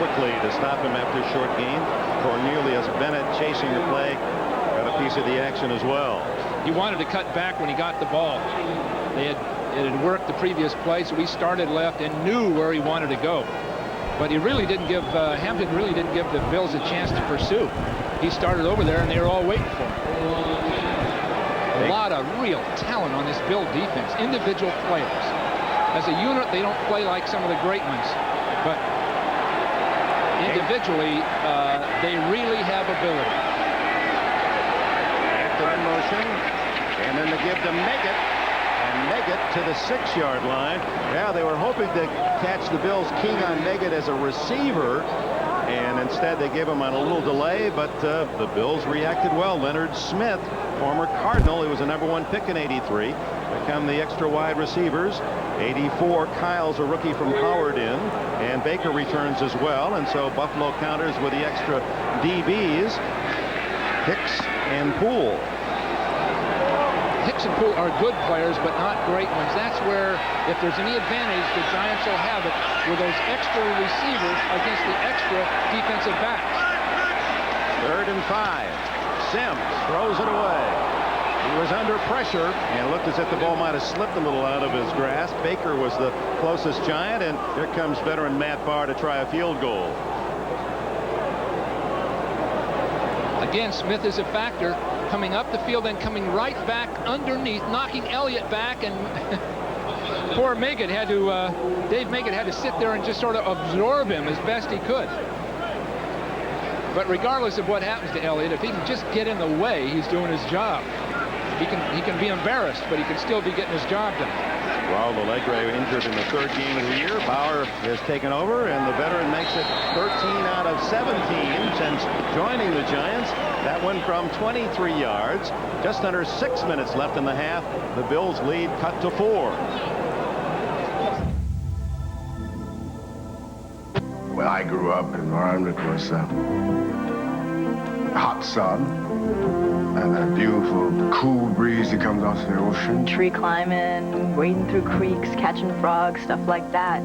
quickly to stop him after a short gain. Cornelius Bennett chasing the play, got a piece of the action as well. He wanted to cut back when he got the ball. It had worked the previous play, so he started left and knew where he wanted to go. But he really didn't give, Hampton really didn't give the Bills a chance to pursue. He started over there, and they were all waiting for him. A lot of real talent on this Bill defense, individual players. As a unit, they don't play like some of the great ones, but individually, they really have ability. Hampton in motion, and then the give to Meggett. Meggett to the 6-yard line. Yeah, they were hoping to catch the Bills keen on Meggett as a receiver, and instead they gave him on a little delay, but the Bills reacted well. Leonard Smith, former Cardinal, he was a #1 pick in '83, become the extra wide receivers. 84, Kyle's a rookie from Howard in, and Baker returns as well, and so Buffalo counters with the extra DBs, Hicks and Poole. Hicks and Poole are good players, but not great ones. That's where, if there's any advantage, the Giants will have it with those extra receivers against the extra defensive backs. 3rd and 5. Sims throws it away. He was under pressure and looked as if the ball might have slipped a little out of his grasp. Baker was the closest Giant, and here comes veteran Matt Barr to try a field goal. Again, Smith is a factor, coming up the field and coming right back underneath, knocking Elliott back, and poor Meggett had to, Dave Meggett had to sit there and just sort of absorb him as best he could. But regardless of what happens to Elliott, if he can just get in the way, he's doing his job. He can be embarrassed, but he can still be getting his job done. Well, Allegre injured in the 3rd game of the year. Bauer has taken over, and the veteran makes it 13 out of 17 since joining the Giants. That one from 23 yards. Just under 6 minutes left in the half. The Bills lead cut to 4. When I grew up, the environment was hot sun and a beautiful cool breeze that comes off the ocean. Tree climbing, wading through creeks, catching frogs, stuff like that.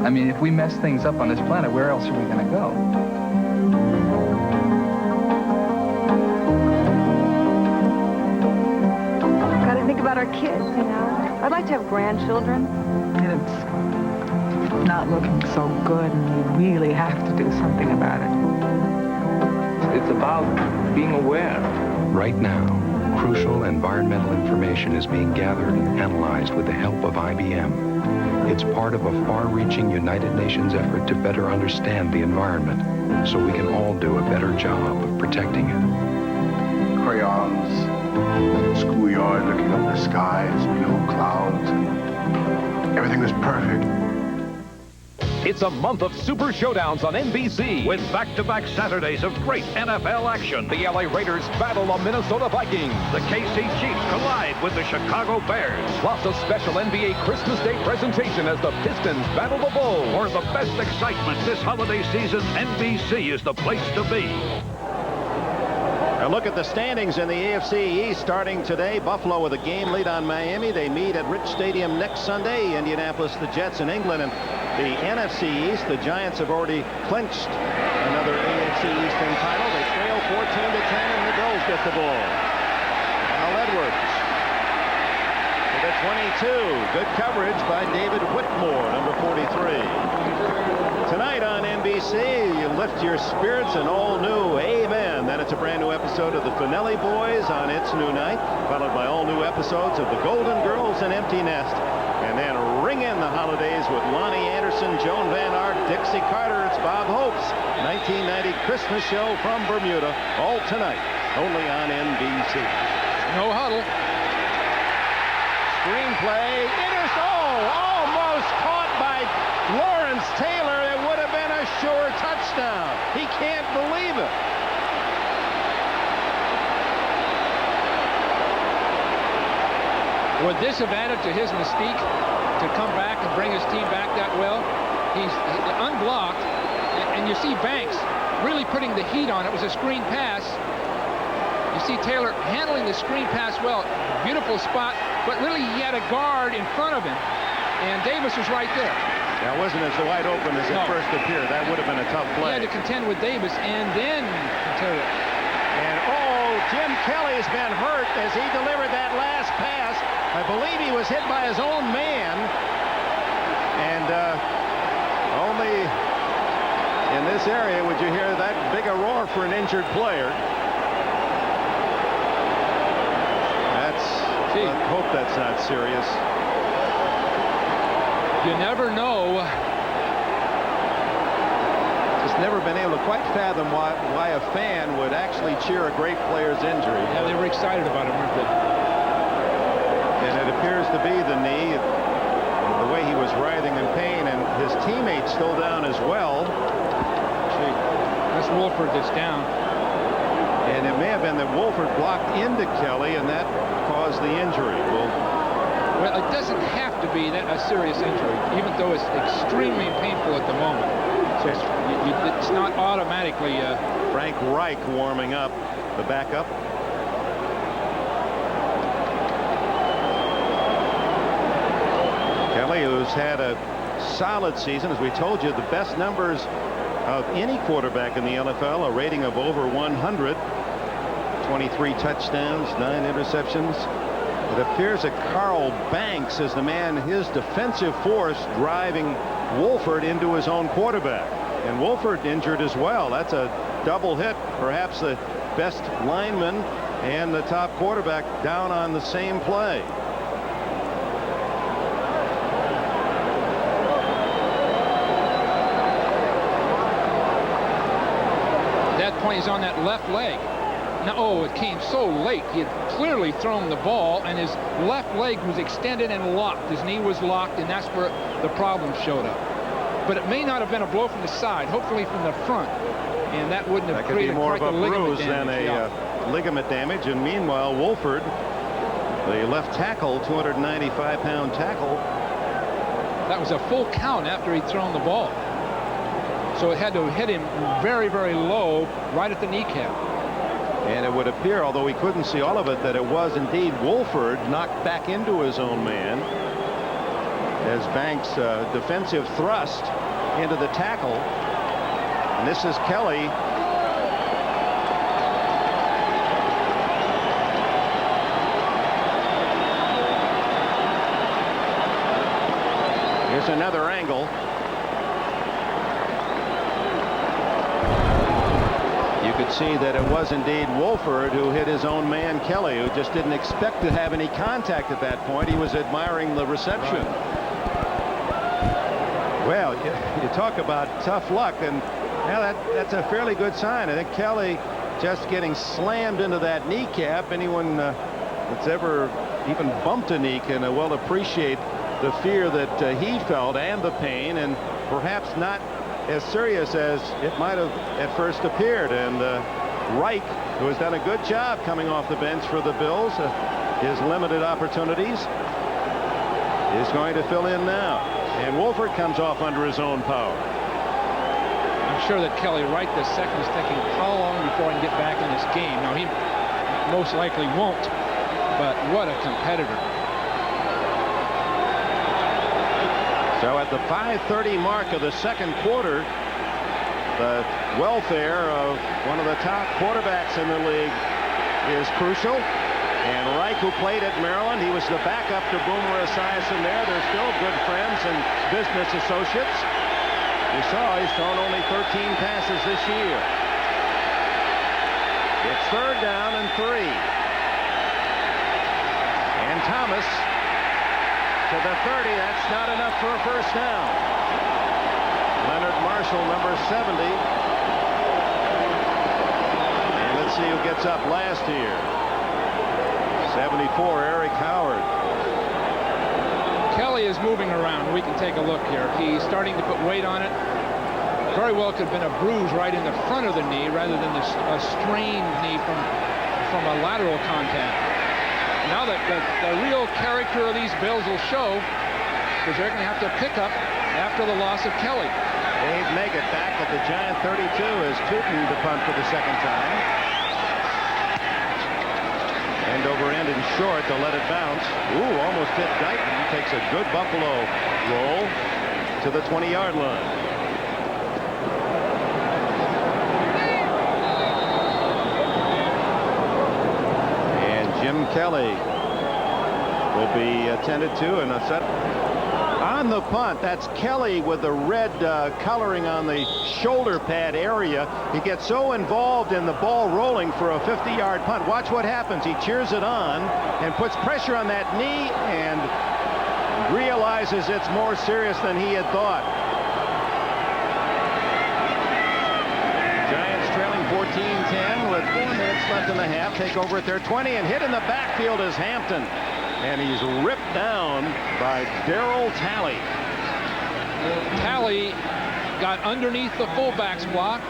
I mean, if we mess things up on this planet, where else are we going to go? Got to think about our kids, you know. I'd like to have grandchildren. It's not looking so good, and we really have to do something about it. It's about being aware. Right now, crucial environmental information is being gathered and analyzed with the help of IBM. It's part of a far-reaching United Nations effort to better understand the environment, so we can all do a better job of protecting it. Crayons, schoolyard looking up the skies, blue clouds. Everything was perfect. It's a month of Super Showdowns on NBC with back-to-back Saturdays of great NFL action. The LA Raiders battle the Minnesota Vikings. The KC Chiefs collide with the Chicago Bears. Plus a special NBA Christmas Day presentation as the Pistons battle the Bulls. For the best excitement this holiday season, NBC is the place to be. A look at the standings in the AFC East starting today. Buffalo with a game lead on Miami. They meet at Rich Stadium next Sunday. Indianapolis, the Jets in England. And the NFC East, the Giants have already clinched another AFC Eastern title. They trail 14-10, and the Bills get the ball. Al Edwards to the 22. Good coverage by David Whitmore, number 43. Tonight on NBC, you lift your spirits, an all-new Amen. Then it's a brand new episode of the Finelli Boys on It's New Night, followed by all new episodes of The Golden Girls and Empty Nest. And then ring in the holidays with Lonnie Anderson, Joan Van Ark, Dixie Carter. It's Bob Hope's 1990 Christmas show from Bermuda. All tonight, only on NBC. No huddle. Screenplay. It is almost caught by Lawrence Taylor. It would have been a sure touchdown. He can't believe it. Would this have added to his mystique to come back and bring his team back that well? He's unblocked, and you see Banks really putting the heat on. It was a screen pass. You see Taylor handling the screen pass well. Beautiful spot, but really he had a guard in front of him, and Davis was right there. That wasn't as wide open as it first appeared. That would have been a tough play. He had to contend with Davis and then Quintero. And Jim Kelly's been hurt as he delivered that last pass. I believe he was hit by his own man. And only in this area would you hear that big a roar for an injured player. I hope that's not serious. You never know. Just never been able to quite fathom why a fan would actually cheer a great player's injury. Yeah, they were excited about it, weren't they? And it appears to be the knee, the way he was writhing in pain, and his teammate's still down as well. See, that's Wolford that's down. And it may have been that Wolford blocked into Kelly, and that caused the injury. Well, it doesn't have to be a serious injury, even though it's extremely painful at the moment. So it's not automatically. Frank Reich warming up, the backup. Kelly, who's had a solid season, as we told you, the best numbers of any quarterback in the NFL, a rating of over 100, 23 touchdowns, 9 interceptions. It appears that Carl Banks is the man, his defensive force, driving Wolford into his own quarterback. And Wolford injured as well. That's a double hit. Perhaps the best lineman and the top quarterback down on the same play. Point is on that left leg. Now, it came so late. He had clearly thrown the ball, and his left leg was extended and locked. His knee was locked, and that's where the problem showed up. But it may not have been a blow from the side, hopefully from the front, and that wouldn't have created more quite of a the ligament bruise than a ligament damage. And meanwhile, Wolford, the left tackle, 295-pound tackle. That was a full count after he'd thrown the ball. So it had to hit him very, very low, right at the kneecap. And it would appear, although we couldn't see all of it, that it was indeed Wolford knocked back into his own man as Banks' defensive thrust into the tackle. And this is Kelly. Here's another angle. You could see that it was indeed Wolford who hit his own man, Kelly, who just didn't expect to have any contact at that point. He was admiring the reception. Well, you talk about tough luck, and now that's a fairly good sign. I think Kelly just getting slammed into that kneecap. Anyone that's ever even bumped a knee can well appreciate the fear that he felt and the pain, and perhaps not as serious as it might have at first appeared. And Reich, who has done a good job coming off the bench for the Bills, his limited opportunities, is going to fill in now. And Wolford comes off under his own power. I'm sure that Kelly Reich II is thinking, how long before I can get back in this game? Now, he most likely won't, but what a competitor. So at the 5:30 mark of the second quarter, the welfare of one of the top quarterbacks in the league is crucial. And Reich, who played at Maryland, he was the backup to Boomer Esiason there. They're still good friends and business associates. You saw he's thrown only 13 passes this year. It's third down and 3. And Thomas to the 30. That's not enough for a first down. Leonard Marshall, number 70. And let's see who gets up last here. 74, Eric Howard. Kelly is moving around. We can take a look here. He's starting to put weight on it. Very well could have been a bruise right in the front of the knee rather than a strained knee from a lateral contact. Now that the real character of these Bills will show, because they're going to have to pick up after the loss of Kelly. Dave Meggett back at the Giant 32 as Tootin to punt for the second time. End over end and short to let it bounce. Ooh, almost hit Guyton. Takes a good Buffalo roll to to the 20-yard line. And Jim Kelly will be attended to, and a set on the punt. That's Kelly with the red coloring on the shoulder pad area. He gets so involved in the ball rolling for a 50-yard punt. Watch what happens. He cheers it on and puts pressure on that knee and realizes it's more serious than he had thought. Giants trailing 14-10 with 4 minutes left in the half. Take over at their 20, and hit in the backfield is Hampton. And he's ripped down by Darryl Talley. Talley got underneath the fullback's block,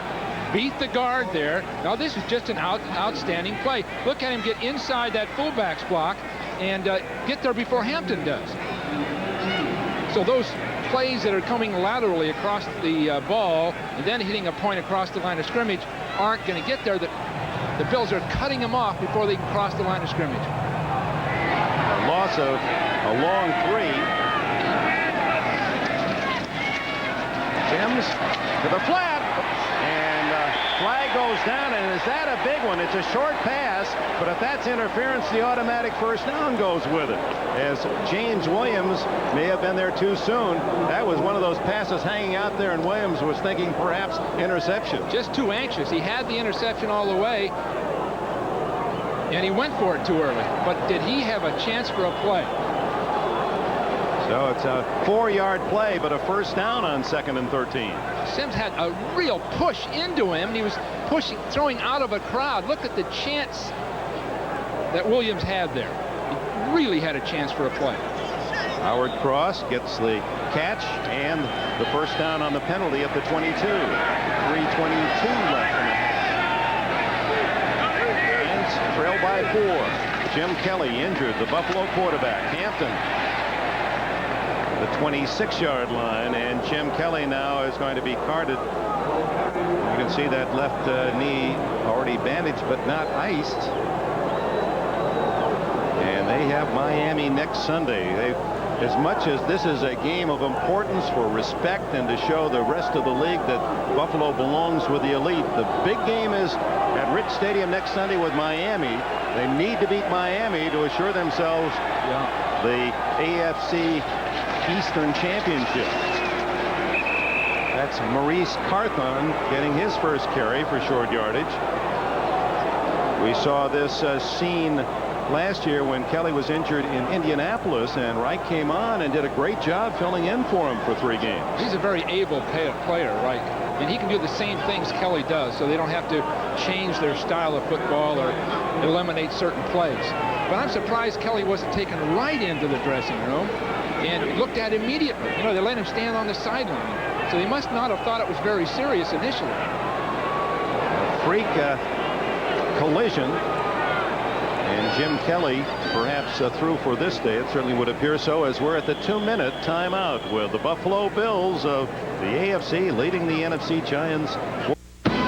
beat the guard there. Now this is just an outstanding play. Look at him get inside that fullback's block and get there before Hampton does. So those plays that are coming laterally across the ball and then hitting a point across the line of scrimmage aren't going to get there. The Bills are cutting them off before they can cross the line of scrimmage. Loss of a long 3. Sims to the flat, and flag goes down, and is that a big one? It's a short pass, but if that's interference, the automatic first down goes with it, as James Williams may have been there too soon. That was one of those passes hanging out there, and Williams was thinking perhaps interception. Just too anxious. He had the interception all the way, and he went for it too early. But did he have a chance for a play? So it's a 4-yard play, but a first down on 2nd and 13. Sims had a real push into him, and he was throwing out of a crowd. Look at the chance that Williams had there. He really had a chance for a play. Howard Cross gets the catch and the first down on the penalty at the 22. 3:22 left in the half. Trail by 4. Jim Kelly injured, the Buffalo quarterback. Hampton, the 26-yard line, and Jim Kelly now is going to be carted. You can see that left knee already bandaged but not iced. And they have Miami next Sunday. As much as this is a game of importance for respect and to show the rest of the league that Buffalo belongs with the elite, the big game is at Rich Stadium next Sunday with Miami. They need to beat Miami to assure themselves the AFC Eastern Championship. That's Maurice Carthon getting his first carry for short yardage. We saw this scene last year when Kelly was injured in Indianapolis, and Reich came on and did a great job filling in for him for 3 games. He's a very able player, Reich, and he can do the same things Kelly does, so they don't have to change their style of football or eliminate certain plays. But I'm surprised Kelly wasn't taken right into the dressing room and looked at immediately. You know, they let him stand on the sideline, so they must not have thought it was very serious initially. A freak collision. And Jim Kelly perhaps through for this day. It certainly would appear so, as we're at the 2-minute timeout with the Buffalo Bills of the AFC leading the NFC Giants.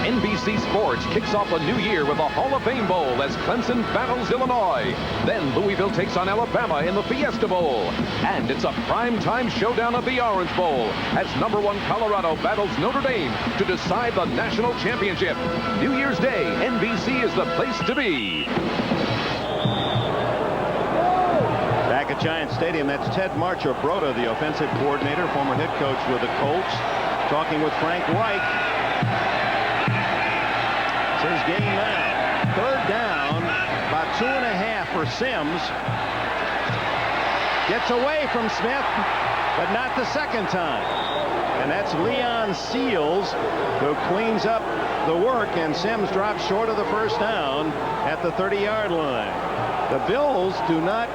NBC Sports kicks off a new year with a Hall of Fame Bowl as Clemson battles Illinois. Then Louisville takes on Alabama in the Fiesta Bowl. And it's a primetime showdown of the Orange Bowl as #1 Colorado battles Notre Dame to decide the national championship. New Year's Day, NBC is the place to be. Back at Giant Stadium, that's Ted Marchibroda, the offensive coordinator, former head coach with the Colts, talking with Frank Reich. It's his game now. 3rd down, about 2.5 for Sims. Gets away from Smith, but not the second time. And that's Leon Seals who cleans up the work, and Sims drops short of the first down at the 30-yard line. The Bills do not,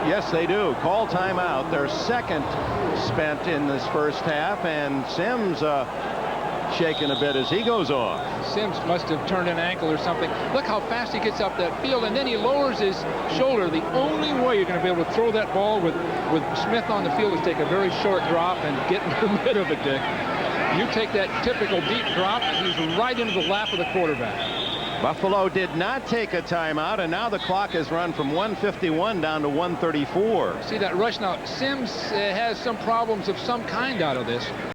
yes they do, call timeout. Their second spent in this first half, and Sims shaking a bit as he goes off. Sims must have turned an ankle or something. Look how fast he gets up that field, and then he lowers his shoulder. The only way you're going to be able to throw that ball with Smith on the field is take a very short drop and get in the middle of it, Dick. You take that typical deep drop, and he's right into the lap of the quarterback. Buffalo did not take a timeout, and now the clock has run from 1:51 down to 1:34. See that rush now. Sims has some problems of some kind out of this.